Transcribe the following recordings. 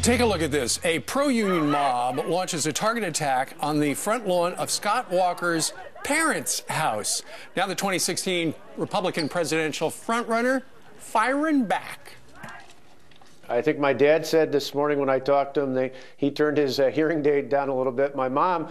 Take a look at this. A pro-union mob launches a target attack on the front lawn of Scott Walker's parents' house. Now the 2016 Republican presidential frontrunner firing back. I think my dad said this morning when I talked to him, he turned his hearing aid down a little bit. My mom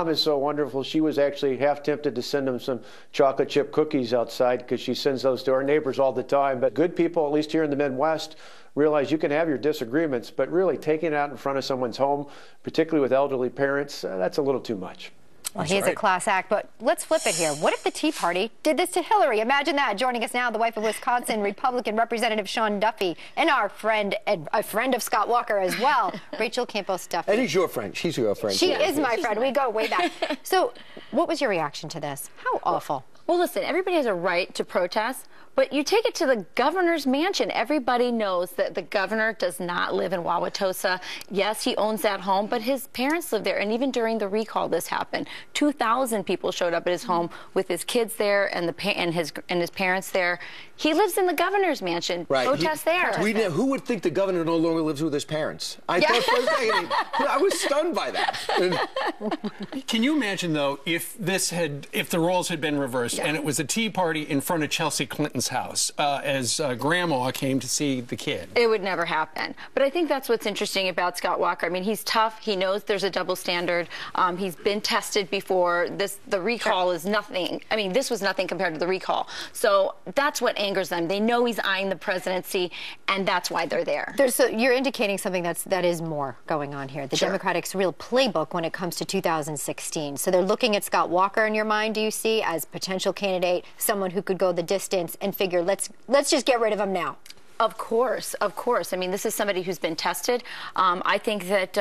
is so wonderful. She was actually half tempted to send him some chocolate chip cookies outside because she sends those to our neighbors all the time. But good people, at least here in the Midwest, realize you can have your disagreements, but really taking it out in front of someone's home, particularly with elderly parents, that's a little too much. Well, he's a class act, but let's flip it here. What if the Tea Party did this to Hillary? Imagine that. Joining us now, the wife of Wisconsin Republican Representative Sean Duffy, and our friend, a friend of Scott Walker as well, Rachel Campos Duffy. And he's your friend. She's your friend. She is my friend. We go way back. So what was your reaction to this? How awful. Well, listen, everybody has a right to protest, but you take it to the governor's mansion. Everybody knows that the governor does not live in Wauwatosa. Yes, he owns that home, but his parents live there. And even during the recall, this happened. 2,000 people showed up at his home with his kids there and his parents there. He lives in the governor's mansion. Right. Protest there. Who would think the governor no longer lives with his parents? I thought for a second, I was stunned by that. Can you imagine, though, if the roles had been reversed and it was a Tea Party in front of Chelsea Clinton's house as Grandma came to see the kid? It would never happen. But I think that's what's interesting about Scott Walker. I mean, he's tough. He knows there's a double standard. He's been tested before. The recall is nothing. I mean, this was nothing compared to the recall. So that's what angers them. They know he's eyeing the presidency, and that's why they're there. You're indicating something that is more going on here. The Democratic's real playbook when it comes to 2016. So they're looking at Scott Walker in your mind, do you see, as potential candidate, someone who could go the distance and figure, let's just get rid of him now. Of course, of course. I mean, this is somebody who's been tested. I think that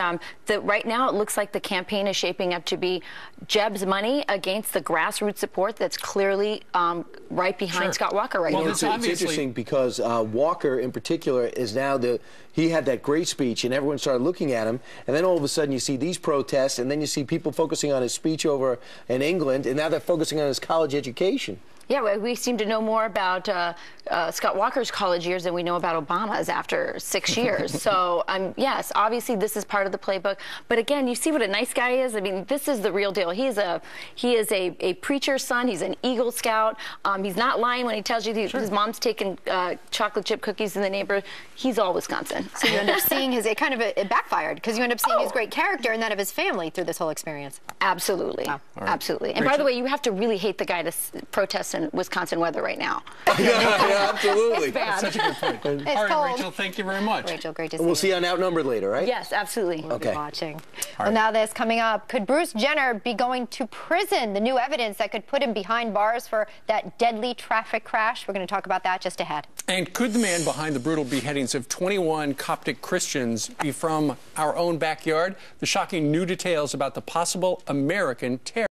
right now it looks like the campaign is shaping up to be Jeb's money against the grassroots support that's clearly right behind Scott Walker right now. It's interesting because Walker in particular is now he had that great speech and everyone started looking at him, and then all of a sudden you see these protests, and then you see people focusing on his speech over in England, and now they're focusing on his college education. Yeah, we seem to know more about Scott Walker's college years than we know about Obama's after 6 years. So, yes, obviously this is part of the playbook. But again, you see what a nice guy is. I mean, this is the real deal. He is a preacher's son. He's an Eagle Scout. He's not lying when he tells you his mom's taking chocolate chip cookies in the neighborhood. He's all Wisconsin. So you end up seeing it backfired because you end up seeing his great character and that of his family through this whole experience. Absolutely. Oh. Absolutely. And by the way, you have to really hate the guy to protest in Wisconsin weather right now. Yeah, absolutely. It's bad. That's such a good point. All right, Rachel, thank you very much. Rachel, great to see you. We'll see you on Outnumbered later, right? Yes, absolutely. We'll be watching. Well, now this coming up. Could Bruce Jenner be going to prison? The new evidence that could put him behind bars for that deadly traffic crash. We're going to talk about that just ahead. And could the man behind the brutal beheadings of 21 Coptic Christians be from our own backyard? The shocking new details about the possible American terror.